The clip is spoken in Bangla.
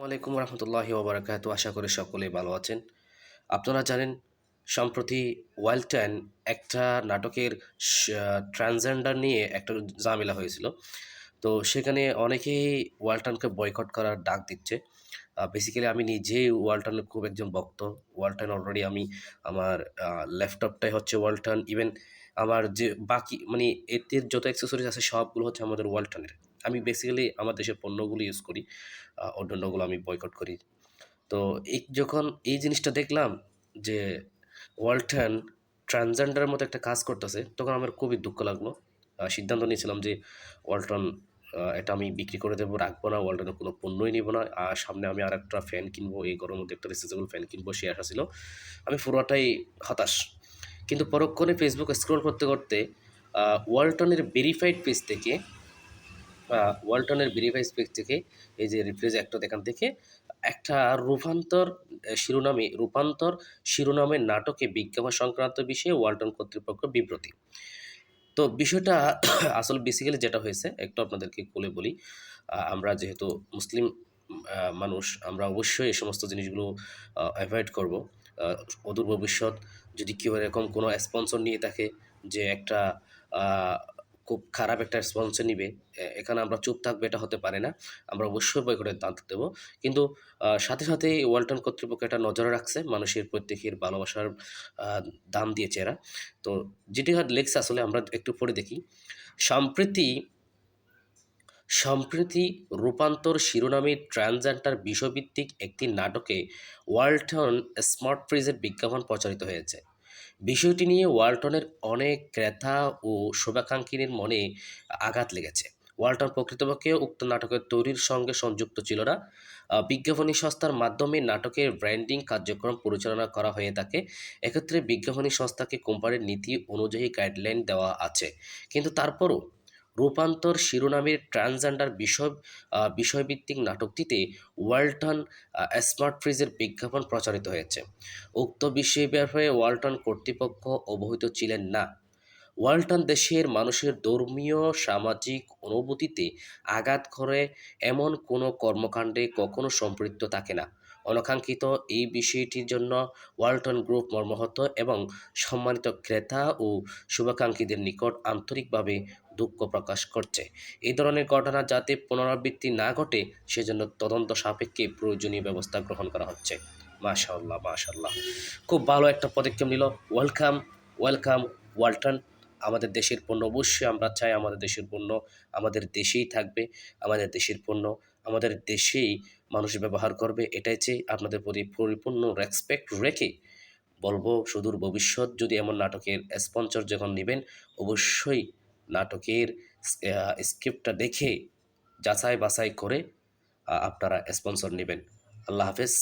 ওয়ালাইকুম রহমতুল্লাহি ওবরাকাতু। আশা করি সকলেই ভালো আছেন। আপনারা জানেন সম্প্রতি ওয়ালটন একটা নাটকের ট্রান্সজেন্ডার নিয়ে একটা ঝামেলা হয়েছিল। তো সেখানে অনেকেই ওয়ালটনকে বয়কট করার ডাক দিচ্ছে। বেসিক্যালি আমি নিজেই ওয়ালটনের খুব একজন ভক্ত। ওয়ালটন অলরেডি আমি আমার ল্যাপটপটাই হচ্ছে ওয়ালটন। ইভেন আমার যে বাকি মানে এতে যত অ্যাক্সেসরিজ আছে সবগুলো হচ্ছে আমাদের ওয়ালটনের। আমি বেসিক্যালি আমার দেশের পণ্যগুলো ইউজ করি। অন্যান্যগুলো আমি বয়কট করি। তো যখন এই জিনিসটা দেখলাম যে ওয়ালটন ট্রান্সজেন্ডারের মতো একটা কাজ করতেছে, তখন আমার খুবই দুঃখ লাগলো। সিদ্ধান্ত নিয়েছিলাম যে ওয়ালটন এটা আমি বিক্রি করে দেবো, রাখবো না, ওয়ালটনের কোনো পণ্যই নিব না। আর সামনে আমি আরেকটা ফ্যান কিনবো, এই গরমের মধ্যে একটা রিচার্জেবল ফ্যান কিনবো, সে আশা ছিল। আমি পুরোটাই হতাশ। কিন্তু পরক্ষণে ফেসবুক স্ক্রল করতে করতে ওয়ালটনের ভেরিফাইড পেজ থেকে ওয়ালটনের ভেরিফাইড পেজ থেকে এই যে রিপ্লেস একটা এখান থেকে একটা শিরোনামের নাটকে বিজ্ঞাপন সংক্রান্ত বিষয়ে ওয়ালটন কর্তৃপক্ষ বিবৃতি। তো বিষয়টা আসলে বেসিক্যালি যেটা হয়েছে একটু আপনাদেরকে খুলে বলি। আমরা যেহেতু মুসলিম মানুষ, আমরা অবশ্যই এই সমস্ত জিনিসগুলো অ্যাভয়েড করব। আ অদূর ভবিষ্যৎ যদি কেউ এরকম কোনো স্পন্সর নিয়ে থাকে যে একটা আ খুব খারাপ একটা স্পন্সর নিবে, এখানে আমরা চুপ থাকবো এটা হতে পারে না। আমরা অবশ্যই বয়কটের দাঁত দেব। কিন্তু সাথে ওয়ালটন কর্তৃপক্ষ এটা নজরে রাখছে। মানুষের প্রত্যেকের ভালোবাসার আ দাম দিয়েছে এরা। তো যেটি লেখছে আসলে আমরা একটু পড়ে দেখি। সম্প্রতি সম্প্রতি রূপান্তর শিরোনামে ট্রান্সজেন্ডার বিষয়ভিত্তিক একটি নাটকে ওয়ালটন স্মার্ট ফ্রিজের বিজ্ঞাপন প্রচারিত হয়েছে। বিষয়টি নিয়ে ওয়ালটনের অনেক ক্রেতা ও শুভাকাঙ্ক্ষীর মনে আঘাত লেগেছে। ওয়ালটন প্রকৃতপক্ষে উক্ত নাটকের তৈরির সঙ্গে সংযুক্ত ছিল না। বিজ্ঞাপনী সংস্থার মাধ্যমে নাটকের ব্র্যান্ডিং কার্যক্রম পরিচালনা করা হয়ে থাকে। এক্ষেত্রে বিজ্ঞাপনী সংস্থাকে কোম্পানির নীতি অনুযায়ী গাইডলাইন দেওয়া আছে। কিন্তু তারপরও রূপান্তর শিরোনামের ট্রান্সজেন্ডার বিষয়ভিত্তিক নাটকটিতে ওয়ালটন স্মার্ট ফ্রিজের বিজ্ঞাপন প্রচারিত হয়েছে। উক্ত বিষয়ের ব্যাপারে ওয়ালটন কর্তৃপক্ষ অবহিত ছিলেন না। ওয়ালটন দেশের মানুষের ধর্মীয় সামাজিক অনুভূতিতে আঘাত করে এমন কোনো কর্মকাণ্ডে কখনো সম্পৃক্ত থাকে না। অনাকাঙ্ক্ষিত এই বিষয়টির জন্য ওয়ালটন গ্রুপ মর্মাহত এবং সম্মানিত ক্রেতা ও শুভাকাঙ্ক্ষীদের নিকট আন্তরিকভাবে দুঃখ প্রকাশ করছে। এই ধরনের ঘটনা যাতে পুনরাবৃত্তি না ঘটে সেজন্য তদন্ত সাপেক্ষে প্রয়োজনীয় ব্যবস্থা গ্রহণ করা হচ্ছে। মাশাআল্লাহ, মাশাআল্লাহ। খুব ভালো একটা পদক্ষেপ নিল। Welcome, welcome Walton. আমাদের দেশের পণ্য অবশ্যই আমরা চাই আমাদের দেশের পণ্য আমাদের দেশেই থাকবে। আমাদের দেশের পণ্য আমাদের দেশেই মানুষ ব্যবহার করবে। এটাই চাই। আপনাদের প্রতি পরিপূর্ণ রেসপেক্ট রেখে বলব, সুদূর ভবিষ্যৎ যদি এমন নাটকের স্পন্সর যখন নিবেন, অবশ্যই নাটকের স্ক্রিপ্টটা দেখে যাচাই বাছাই করে আপনারা স্পন্সর নিবেন। আল্লাহ হাফেজ।